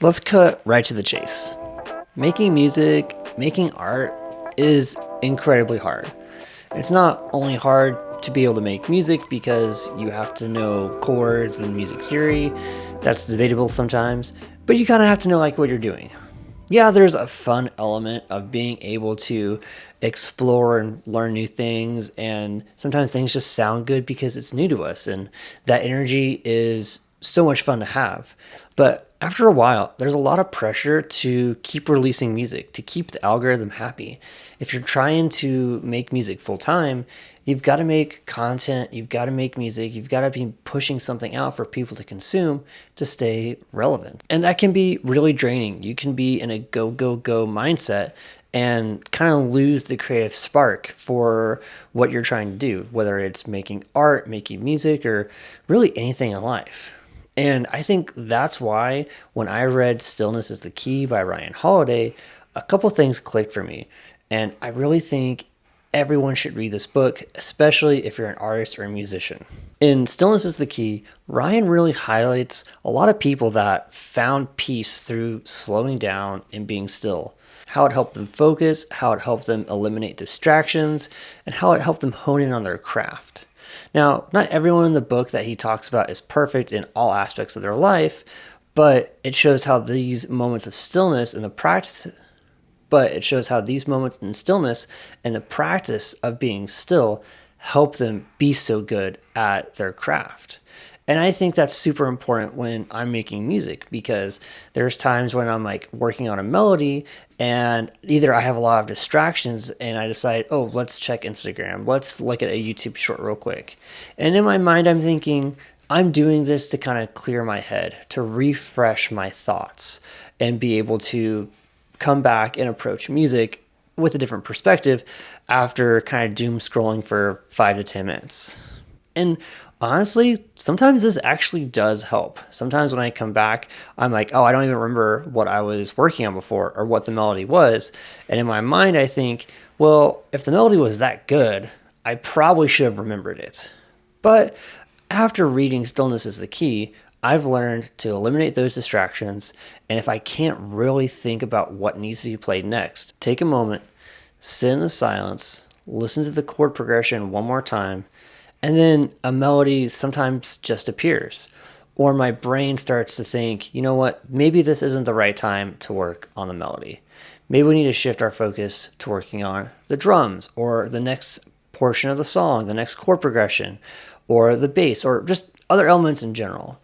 Let's cut right to the chase. Making music, making art is incredibly hard. It's not only hard to be able to make music because you have to know chords and music theory, that's debatable sometimes, but you kind of have to know what you're doing. Yeah, there's a fun element of being able to explore and learn new things, and sometimes things just sound good because it's new to us, and that energy is so much fun to have. But after a while, there's a lot of pressure to keep releasing music, to keep the algorithm happy. If you're trying to make music full time, you've got to make content, you've got to make music, you've got to be pushing something out for people to consume to stay relevant. And that can be really draining. You can be in a go, go, go mindset and kind of lose the creative spark for what you're trying to do, whether it's making art, making music, or really anything in life. And I think that's why when I read Stillness Is the Key by Ryan Holiday, a couple things clicked for me. And I really think everyone should read this book, especially if you're an artist or a musician. In Stillness Is the Key, Ryan really highlights a lot of people that found peace through slowing down and being still. How it helped them focus, how it helped them eliminate distractions, and how it helped them hone in on their craft. Now, not everyone in the book that he talks about is perfect in all aspects of their life, but it shows how these moments of stillness and the practice of being still help them be so good at their craft. And I think that's super important when I'm making music, because there's times when I'm working on a melody and either I have a lot of distractions and I decide, oh, let's check Instagram. Let's look at a YouTube short real quick. And in my mind, I'm thinking, I'm doing this to kind of clear my head, to refresh my thoughts and be able to come back and approach music with a different perspective after kind of doom scrolling for 5 to 10 minutes. And honestly, sometimes this actually does help. Sometimes when I come back, I'm like, oh, I don't even remember what I was working on before or what the melody was. And in my mind, I think, well, if the melody was that good, I probably should have remembered it. But after reading Stillness Is the Key, I've learned to eliminate those distractions. And if I can't really think about what needs to be played next, take a moment, sit in the silence, listen to the chord progression one more time, and then a melody sometimes just appears. Or my brain starts to think, you know what, maybe this isn't the right time to work on the melody. Maybe we need to shift our focus to working on the drums or the next portion of the song, the next chord progression, or the bass, or just other elements in general.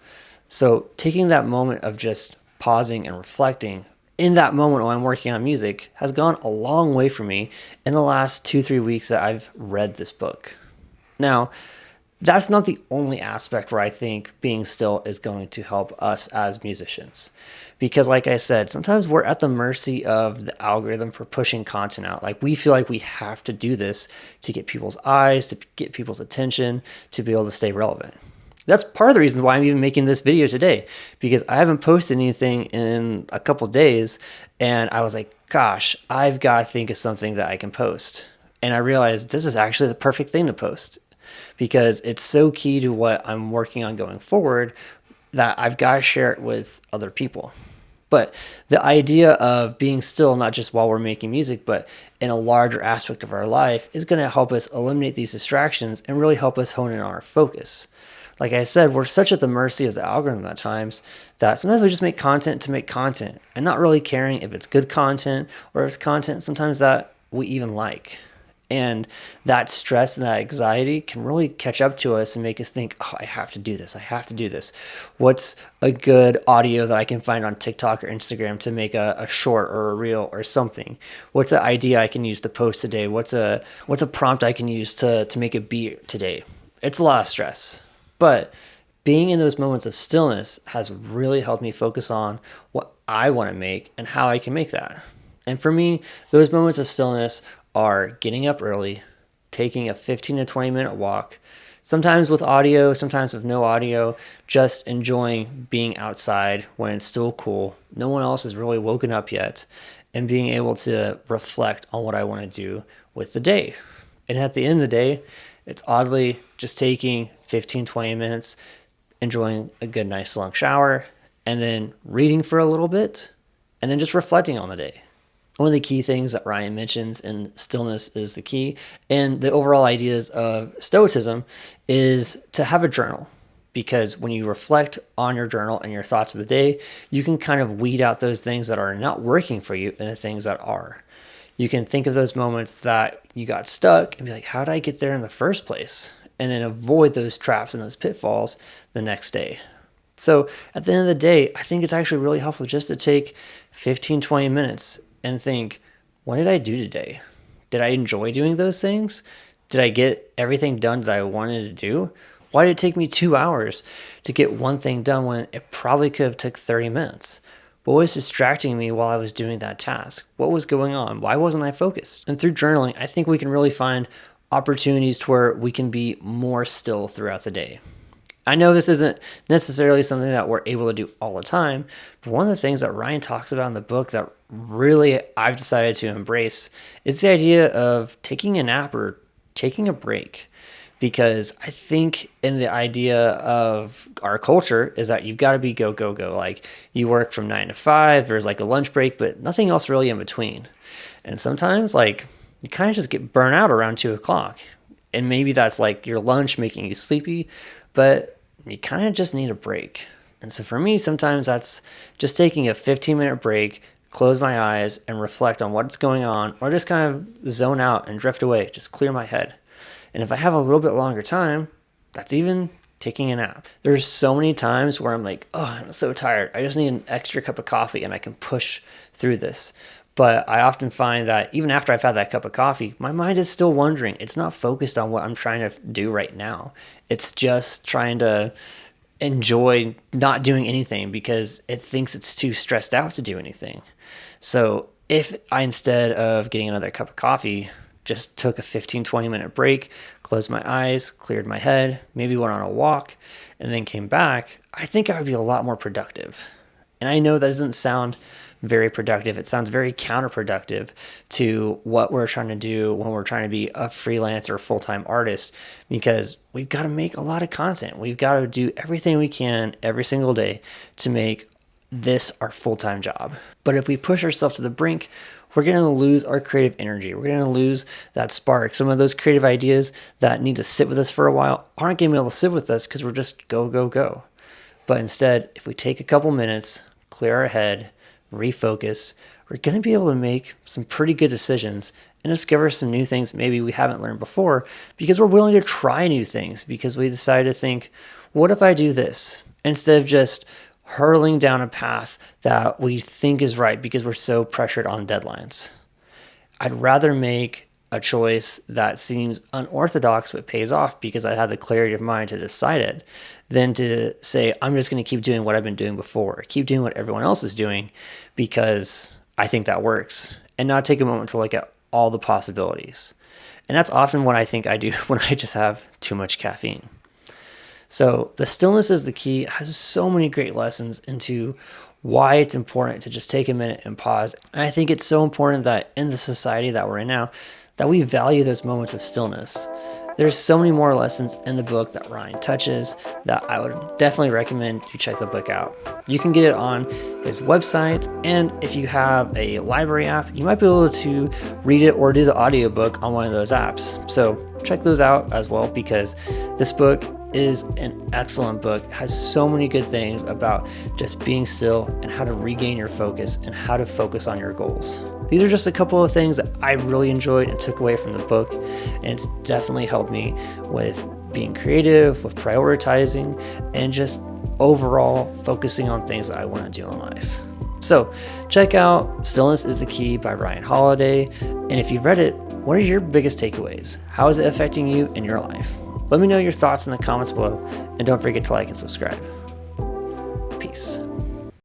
So taking that moment of just pausing and reflecting in that moment while I'm working on music has gone a long way for me in the last 2-3 weeks that I've read this book. Now, that's not the only aspect where I think being still is going to help us as musicians. Because like I said, sometimes we're at the mercy of the algorithm for pushing content out. We feel like we have to do this to get people's eyes, to get people's attention, to be able to stay relevant. That's part of the reason why I'm even making this video today, because I haven't posted anything in a couple days, and I was like, gosh, I've got to think of something that I can post. And I realized this is actually the perfect thing to post, because it's so key to what I'm working on going forward that I've got to share it with other people. But the idea of being still, not just while we're making music, but in a larger aspect of our life, is going to help us eliminate these distractions and really help us hone in on our focus. Like I said, we're such at the mercy of the algorithm at times that sometimes we just make content to make content and not really caring if it's good content or if it's content sometimes that we even like. And that stress and that anxiety can really catch up to us and make us think, oh, I have to do this. I have to do this. What's a good audio that I can find on TikTok or Instagram to make a short or a reel or something? What's an idea I can use to post today? What's a prompt I can use to make a beat today? It's a lot of stress. But being in those moments of stillness has really helped me focus on what I want to make and how I can make that. And for me, those moments of stillness are getting up early, taking a 15 to 20 minute walk, sometimes with audio, sometimes with no audio, just enjoying being outside when it's still cool. No one else has really woken up yet, and being able to reflect on what I want to do with the day. And at the end of the day, it's oddly just taking 15, 20 minutes, enjoying a good, nice long shower, and then reading for a little bit, and then just reflecting on the day. One of the key things that Ryan mentions in Stillness is the Key, and the overall ideas of Stoicism, is to have a journal. Because when you reflect on your journal and your thoughts of the day, you can kind of weed out those things that are not working for you and the things that are. You can think of those moments that you got stuck and be like, how did I get there in the first place? And then avoid those traps and those pitfalls the next day. So at the end of the day, I think it's actually really helpful just to take 15, 20 minutes and think, what did I do today? Did I enjoy doing those things? Did I get everything done that I wanted to do? Why did it take me 2 hours to get one thing done when it probably could have took 30 minutes? What was distracting me while I was doing that task? What was going on? Why wasn't I focused? And through journaling, I think we can really find opportunities to where we can be more still throughout the day. I know this isn't necessarily something that we're able to do all the time, but one of the things that Ryan talks about in the book that really I've decided to embrace is the idea of taking a nap or taking a break. Because I think in the idea of our culture is that you've got to be go, go, go. Like you work from 9 to 5, there's like a lunch break, but nothing else really in between. And sometimes like you kind of just get burnt out around 2 o'clock. And maybe that's like your lunch making you sleepy, but you kind of just need a break. And so for me, sometimes that's just taking a 15-minute break, close my eyes and reflect on what's going on, or just kind of zone out and drift away, just clear my head. And if I have a little bit longer time, that's even taking a nap. There's so many times where I'm like, oh, I'm so tired. I just need an extra cup of coffee and I can push through this. But I often find that even after I've had that cup of coffee, my mind is still wandering. It's not focused on what I'm trying to do right now. It's just trying to enjoy not doing anything because it thinks it's too stressed out to do anything. So if I, instead of getting another cup of coffee, just took a 15, 20-minute break, closed my eyes, cleared my head, maybe went on a walk, and then came back, I think I would be a lot more productive. And I know that doesn't sound very productive. It sounds very counterproductive to what we're trying to do when we're trying to be a freelance or full-time artist, because we've got to make a lot of content. We've got to do everything we can every single day to make this our full-time job. But if we push ourselves to the brink, we're going to lose our creative energy. We're going to lose that spark. Some of those creative ideas that need to sit with us for a while aren't going to be able to sit with us because we're just go, go, go. But instead, if we take a couple minutes, clear our head, refocus, we're going to be able to make some pretty good decisions and discover some new things maybe we haven't learned before because we're willing to try new things because we decided to think, what if I do this? Instead of just hurling down a path that we think is right because we're so pressured on deadlines. I'd rather make a choice that seems unorthodox but pays off because I had the clarity of mind to decide it than to say, I'm just going to keep doing what I've been doing before, keep doing what everyone else is doing because I think that works, and not take a moment to look at all the possibilities. And that's often what I think I do when I just have too much caffeine. So the Stillness is the Key has so many great lessons into why it's important to just take a minute and pause. And I think it's so important that in the society that we're in now, that we value those moments of stillness. There's so many more lessons in the book that Ryan touches that I would definitely recommend you check the book out. You can get it on his website, and if you have a library app, you might be able to read it or do the audiobook on one of those apps. So check those out as well, because this book is an excellent book. It has so many good things about just being still and how to regain your focus and how to focus on your goals. These are just a couple of things that I really enjoyed and took away from the book, and it's definitely helped me with being creative, with prioritizing, and just overall focusing on things that I want to do in life. So check out Stillness is the Key by Ryan Holiday, and if you've read it, what are your biggest takeaways? How is it affecting you in your life? Let me know your thoughts in the comments below, and don't forget to like and subscribe. Peace.